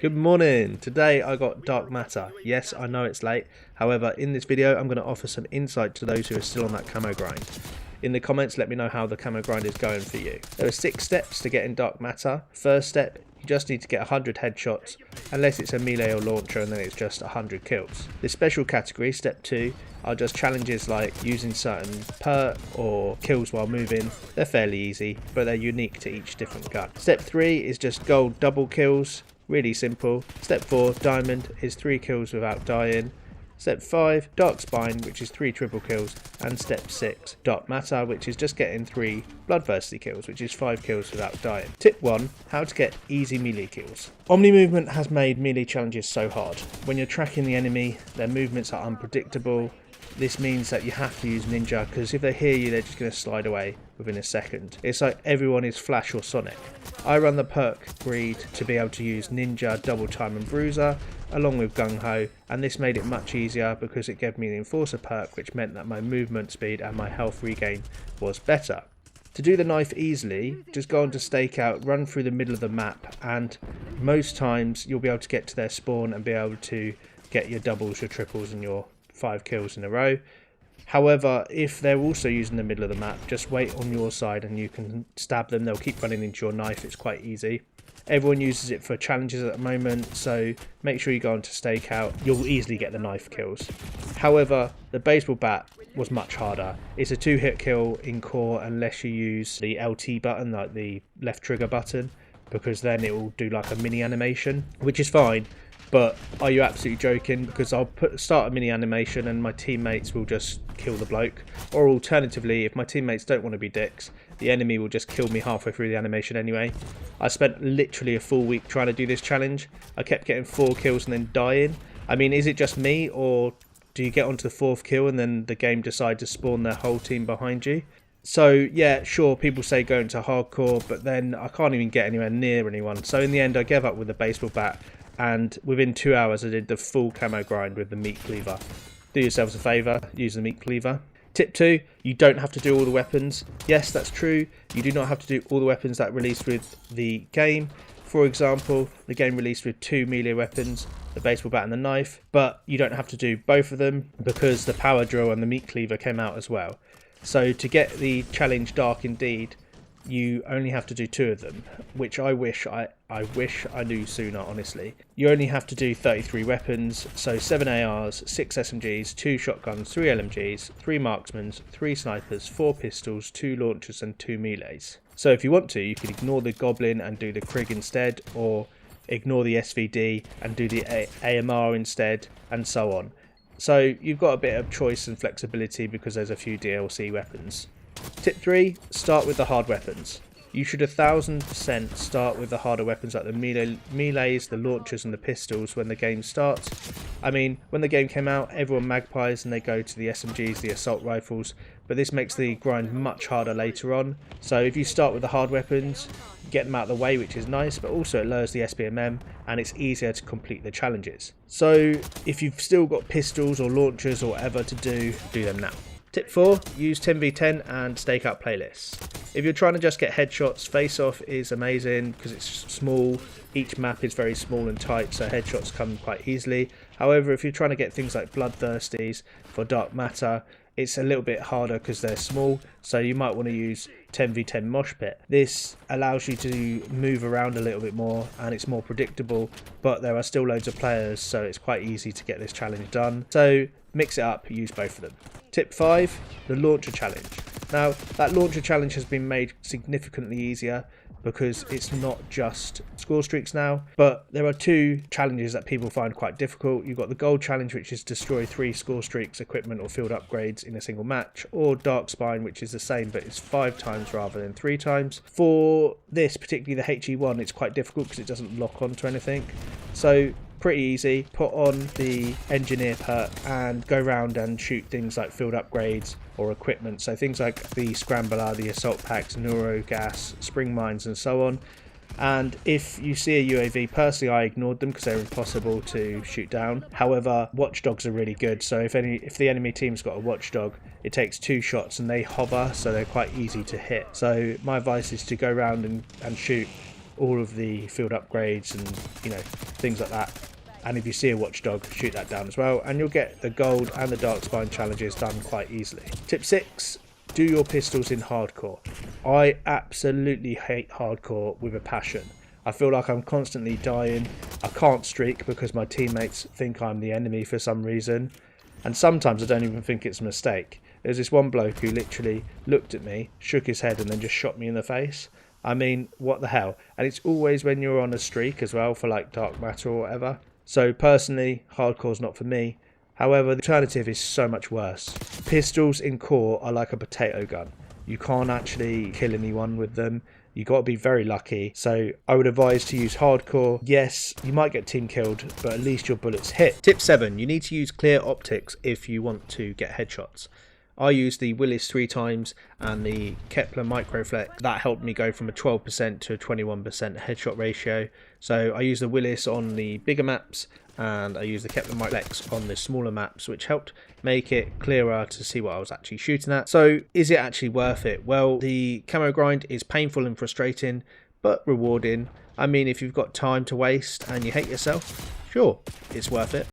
Good morning. Today I got dark matter. Yes, I know it's late. However, in this video I'm going to offer some insight to those who are still on that camo grind. In the comments, let me know how the camo grind is going for you. There are 6 steps to get in dark matter. First step, you just need to get 100 headshots, unless it's a melee or launcher, and then it's just 100 kills. The special category, step 2, are just challenges like using certain perk or kills while moving. They're fairly easy, but they're unique to each different gun. Step 3 is just gold double kills. Really simple. Step 4, diamond, is 3 kills without dying. Step 5, dark spine, which is 3 triple kills. And step 6, dark matter, which is just getting 3 bloodthirsty kills, which is 5 kills without dying. Tip 1, how to get easy melee kills. Omni movement has made melee challenges so hard. When you're tracking the enemy, their movements are unpredictable. This means that you have to use ninja, because if they hear you, they're just going to slide away within a second. It's like everyone is Flash or Sonic. I run the perk greed to be able to use ninja, double time and bruiser along with gung ho, and this made it much easier because it gave me the enforcer perk, which meant that my movement speed and my health regain was better. To do the knife easily, just go on to stakeout, run through the middle of the map, and most times you'll be able to get to their spawn and be able to get your doubles, your triples and your 5 kills in a row. However, if they're also using the middle of the map, just wait on your side and you can stab them. They'll keep running into your knife. It's quite easy. Everyone uses it for challenges at the moment, so make sure you go on to stakeout. You'll easily get the knife kills. However, the baseball bat was much harder. It's a 2-hit kill in core unless you use the LT button, like the left trigger button, because then it will do like a mini animation, which is fine. But are you absolutely joking? Because I'll start a mini animation and my teammates will just kill the bloke. Or alternatively, if my teammates don't want to be dicks, the enemy will just kill me halfway through the animation anyway. I spent literally a full week trying to do this challenge. I kept getting 4 kills and then dying. I mean, is it just me, or do you get onto the 4th kill and then the game decide to spawn their whole team behind you? So yeah, sure, people say go into hardcore, but then I can't even get anywhere near anyone. So in the end I gave up with the baseball bat, and within 2 hours I did the full camo grind with the meat cleaver. Do yourselves a favour, use the meat cleaver. Tip 2, you don't have to do all the weapons. Yes, that's true, you do not have to do all the weapons that released with the game. For example, the game released with 2 melee weapons, the baseball bat and the knife, but you don't have to do both of them because the power drill and the meat cleaver came out as well. So to get the challenge Dark Indeed, you only have to do 2 of them, which I wish I knew sooner, honestly. You only have to do 33 weapons, so 7 ARs, 6 SMGs, 2 shotguns, 3 LMGs, 3 marksmans, 3 snipers, 4 pistols, 2 launchers and 2 melees. So if you want to, you can ignore the goblin and do the Krig instead, or ignore the SVD and do the AMR instead, and so on. So you've got a bit of choice and flexibility because there's a few DLC weapons. Tip 3, start with the hard weapons. You should 1000% start with the harder weapons like the melees, the launchers and the pistols when the game starts. I mean, when the game came out, everyone magpies and they go to the SMGs, the assault rifles, but this makes the grind much harder later on. So if you start with the hard weapons, you get them out of the way, which is nice, but also it lowers the SPMM and it's easier to complete the challenges. So if you've still got pistols or launchers or whatever to do them now. Tip 4, use 10v10 and stakeout playlists. If you're trying to just get headshots, Face Off is amazing because it's small. Each map is very small and tight, so headshots come quite easily. However, if you're trying to get things like Bloodthirsties for Dark Matter, it's a little bit harder because they're small, so you might want to use 10v10 Mosh Pit. This allows you to move around a little bit more and it's more predictable, but there are still loads of players, so it's quite easy to get this challenge done. So mix it up, use both of them. Tip 5, the launcher challenge. Now, that launcher challenge has been made significantly easier because it's not just score streaks now, but there are 2 challenges that people find quite difficult. You've got the gold challenge, which is destroy 3 score streaks, equipment or field upgrades in a single match, or dark spine, which is the same but it's 5 times rather than 3 times. For this, particularly the HE1, it's quite difficult because it doesn't lock onto anything. So pretty easy, put on the engineer perk and go around and shoot things like field upgrades or equipment, so things like the scrambler, the assault packs, neuro gas, spring mines and so on. And if you see a UAV, personally I ignored them because they're impossible to shoot down. However, watchdogs are really good, so if the enemy team's got a watchdog, it takes 2 shots and they hover, so they're quite easy to hit. So my advice is to go around and shoot all of the field upgrades and, you know, things like that. And if you see a watchdog, shoot that down as well, and you'll get the gold and the dark spine challenges done quite easily. Tip 6, do your pistols in hardcore. I absolutely hate hardcore with a passion. I feel like I'm constantly dying. I can't streak because my teammates think I'm the enemy for some reason. And sometimes I don't even think it's a mistake. There's this one bloke who literally looked at me, shook his head and then just shot me in the face. I mean, what the hell? And it's always when you're on a streak as well for like dark matter or whatever. So personally, hardcore's not for me. However, the alternative is so much worse. Pistols in core are like a potato gun. You can't actually kill anyone with them. You got to be very lucky. So I would advise to use hardcore. Yes, you might get team killed, but at least your bullets hit. Tip 7, you need to use clear optics if you want to get headshots. I used the Willis 3 times and the Kepler Microflex. That helped me go from a 12% to a 21% headshot ratio. So I used the Willis on the bigger maps and I used the Kepler Microflex on the smaller maps, which helped make it clearer to see what I was actually shooting at. So is it actually worth it? Well, the camo grind is painful and frustrating, but rewarding. I mean, if you've got time to waste and you hate yourself, sure, it's worth it.